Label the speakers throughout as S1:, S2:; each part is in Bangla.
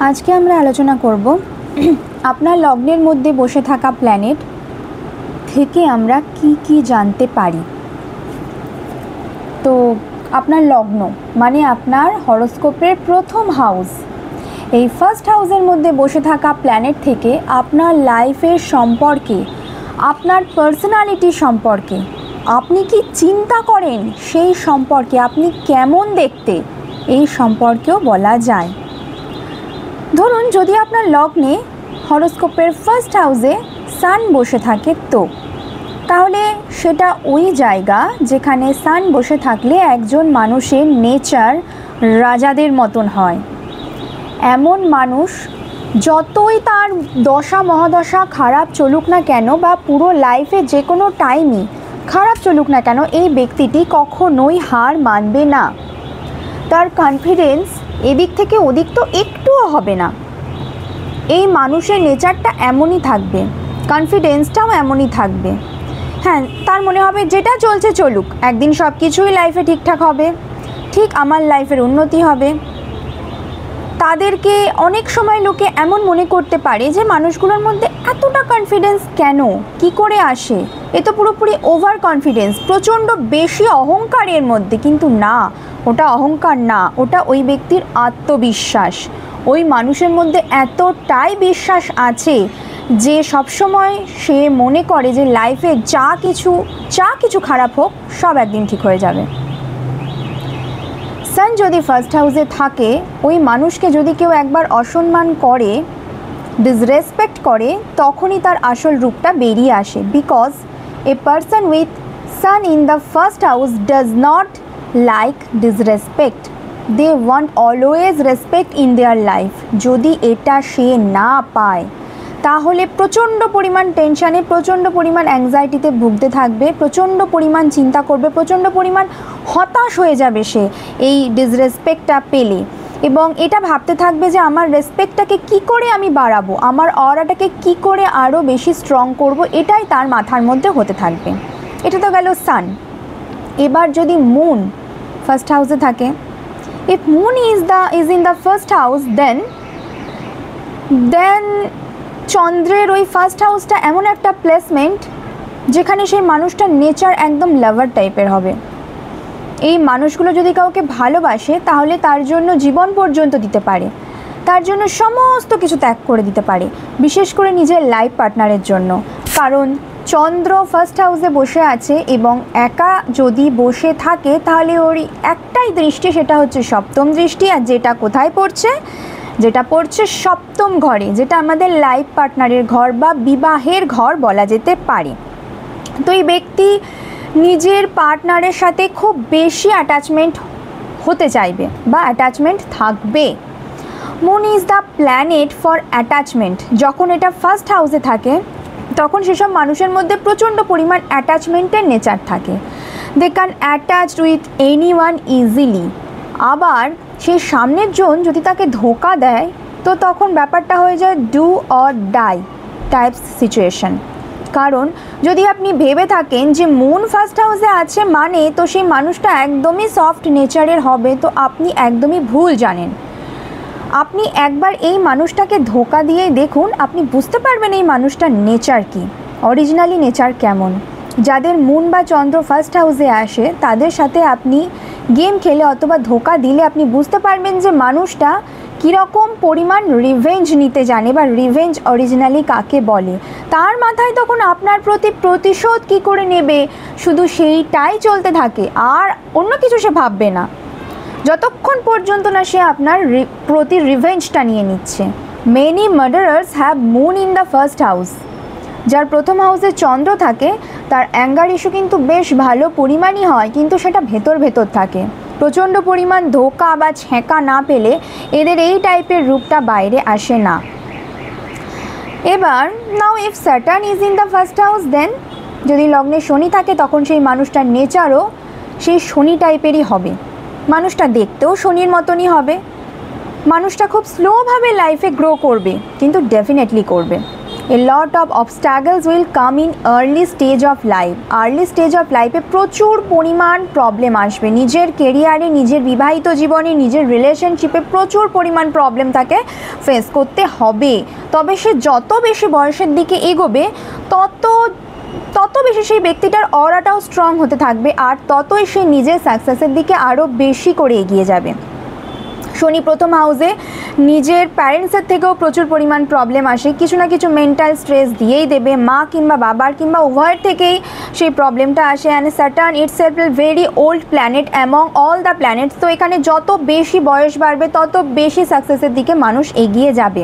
S1: আজকে আমরা আলোচনা করব আপনার লগ্নের মধ্যে বসে থাকা প্ল্যানেট থেকে আমরা কি জানতে পারি। তো আপনার লগ্ন মানে আপনার হরোস্কোপের প্রথম হাউস, এই ফার্স্ট হাউসের মধ্যে বসে থাকা প্ল্যানেট থেকে আপনার লাইফের সম্পর্কে, আপনার পার্সোনালিটি সম্পর্কে, আপনি কি চিন্তা করেন সেই সম্পর্কে, আপনি কেমন দেখতে এই সম্পর্কেও বলা যায়। ধরুন যদি আপনার লগ্নে হরোস্কোপের ফার্স্ট হাউসে সান বসে থাকে, তাহলে সেটা ওই জায়গা যেখানে সান বসে থাকলে একজন মানুষের নেচার রাজাদের মতন হয়। এমন মানুষ যতই তার দশা মহাদশা খারাপ চলুক না কেন বা পুরো লাইফে যে কোনো টাইমই খারাপ চলুক না কেন, এই ব্যক্তিটি কখনোই হার মানবে না। তার কনফিডেন্স এদিক থেকে ওদিক তো একটুও হবে না। এই মানুষের নেচারটা এমনই থাকবে, কনফিডেন্সটাও এমনই থাকবে। হ্যাঁ, তার মনে হবে যেটা চলছে চলুক, একদিন সব কিছুই লাইফে ঠিকঠাক হবে, ঠিক আমার লাইফের উন্নতি হবে। তাদেরকে অনেক সময় লোকে এমন মনে করতে পারে যে মানুষগুলোর মধ্যে এতটা কনফিডেন্স কেন, কি করে আসে, এ তো পুরোপুরি ওভার কনফিডেন্স, প্রচণ্ড বেশি অহংকারের মধ্যে। কিন্তু না, ওটা অহংকার না, ওটা ওই ব্যক্তির আত্মবিশ্বাস। ওই মানুষের মধ্যে এতটাই বিশ্বাস আছে যে সবসময় সে মনে করে যে লাইফে যা কিছু খারাপ হোক সব একদিন ঠিক হয়ে যাবে। সান যদি ফার্স্ট হাউসে থাকে, ওই মানুষকে যদি কেউ একবার অসম্মান করে, ডিসরেসপেক্ট করে, তখনই তার আসল রূপটা বেরিয়ে আসে। Because a person with sun in the first house does not like disrespect, they want always respect in their life. যদি এটা সে না পায় তাহলে প্রচণ্ড পরিমাণ টেনশানে, প্রচণ্ড পরিমাণ অ্যাংজাইটিতে ভুগতে থাকবে, প্রচণ্ড পরিমাণ চিন্তা করবে, প্রচণ্ড পরিমাণ হতাশ হয়ে যাবে সে এই ডিসরেসপেক্টটা পেলে, এবং এটা ভাবতে থাকবে যে আমার রেসপেক্টটাকে কি করে আমি বাড়াবো, আমার অরাটাকে কি করে আরও বেশি স্ট্রং করব, এটাই তার মাথার মধ্যে হতে থাকবে। এটা তো গেল সান। এবার যদি মুন ফার্স্ট হাউসে থাকে, if moon is in the first house, then চন্দ্রের ওই ফার্স্ট হাউসটা এমন একটা প্লেসমেন্ট যেখানে সেই মানুষটার নেচার একদম লাভার টাইপের হবে। এই মানুষগুলো যদি কাউকে ভালোবাসে তাহলে তার জন্য জীবন পর্যন্ত দিতে পারে, তার জন্য সমস্ত কিছু ত্যাগ করে দিতে পারে, বিশেষ করে নিজের লাইফ পার্টনারের জন্য। কারণ চন্দ্র ফার্স্ট হাউসে বসে আছে এবং একা যদি বসে থাকে তাহলে ওর একটাই দৃষ্টি, সেটা হচ্ছে সপ্তম দৃষ্টি। আর যেটা কোথায় পড়ছে, যেটা পড়ছে সপ্তম ঘরে, যেটা আমাদের লাইফ পার্টনারের ঘর বা বিবাহের ঘর বলা যেতে পারে। তো এই ব্যক্তি নিজের পার্টনারের সাথে খুব বেশি অ্যাটাচমেন্ট হতে চাইবে বা অ্যাটাচমেন্ট থাকবে। Moon is the planet for attachment. যখন এটা ফার্স্ট হাউসে থাকে তখন সেসব মানুষের মধ্যে প্রচণ্ড পরিমাণ অ্যাটাচমেন্টের নেচার থাকে। They can attached with anyone easily. আবার সেই সামনের জন যদি তাকে ধোঁকা দেয় তো তখন ব্যাপারটা হয়ে যায় do or die types situation. কারণ যদি আপনি ভেবে থাকেন যে মুন ফার্স্ট হাউসে আছে মানে তো সেই মানুষটা একদমই সফট নেচারের হবে, তো আপনি একদমই ভুল জানেন। আপনি একবার এই মানুষটাকে ধোঁকা দিয়ে দেখুন, আপনি বুঝতে পারবেন এই মানুষটার নেচার কি, অরিজিনালি নেচার কেমন। যাদের মুন বা চন্দ্র ফার্স্ট হাউসে আসে তাদের সাথে আপনি গেম খেলে অথবা ধোঁকা দিলে আপনি বুঝতে পারবেন যে মানুষটা কীরকম পরিমাণ রিভেঞ্জ নিতে জানে বা রিভেঞ্জ অরিজিনালি কাকে বলে। তার মাথায় তখন আপনার প্রতি প্রতিশোধ কী করে নেবে শুধু সেইটাই চলতে থাকে, আর অন্য কিছু সে ভাববে না, যতক্ষণ পর্যন্ত না সে আপনার প্রতি রিভেঞ্জটা নিয়ে নিচ্ছে। Many murderers have moon in the first house. যার প্রথম হাউসে চন্দ্র থাকে তার অ্যাঙ্গার ইস্যু কিন্তু বেশ ভালো পরিমাণই হয়, কিন্তু সেটা ভেতর থাকে। প্রচণ্ড পরিমাণ ধোঁকা বা ছ্যাঁকা না পেলে এদের এই টাইপের রূপটা বাইরে আসে না। এবার now if Saturn is in the first house, then যদি লগ্নে শনি থাকে তখন সেই মানুষটার নেচারও সেই শনি টাইপেরই হবে। মানুষটা দেখতেও শনির মতনই হবে। মানুষটা খুব স্লোভাবে লাইফে গ্রো করবে, কিন্তু ডেফিনেটলি করবে। A lot of obstacles will come in early stage of life. Early stage of লাইফে প্রচুর পরিমাণ প্রবলেম আসবে, নিজের কেরিয়ারে, নিজের বিবাহিত জীবনে, নিজের রিলেশনশিপে প্রচুর পরিমাণ প্রবলেম তাকে ফেস করতে হবে। তবে সে যত বেশি বয়সের দিকে এগোবে তত বেশি সেই ব্যক্তিটার অরাটাও স্ট্রং হতে থাকবে, আর ততই সে নিজের সাকসেসের দিকে আরও বেশি করে এগিয়ে যাবে। শনি প্রথম হাউসে নিজের প্যারেন্টসের থেকেও প্রচুর পরিমাণ প্রবলেম আসে, কিছু না কিছু মেন্টাল স্ট্রেস দিয়েই দেবে, মা কিংবা বাবার কিংবা উভয়ের থেকেই সেই প্রবলেমটা আসে। And Saturn itself a very old planet among all the planets. তো এখানে যত বেশি বয়স বাড়বে তত বেশি সাকসেসের দিকে মানুষ এগিয়ে যাবে,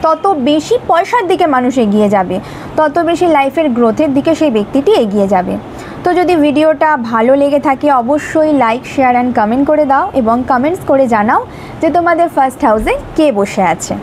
S1: তত বেশি পয়সার দিকে মানুষ এগিয়ে যাবে, তত বেশি লাইফের গ্রোথের দিকে সেই ব্যক্তিটি এগিয়ে যাবে। তো যদি ভিডিওটা ভালো লেগে থাকে অবশ্যই লাইক, শেয়ার অ্যান্ড কমেন্ট করে দাও এবং কমেন্টস করে জানাও যে তোমাদের ফার্স্ট হাউসে কে বসে আছে।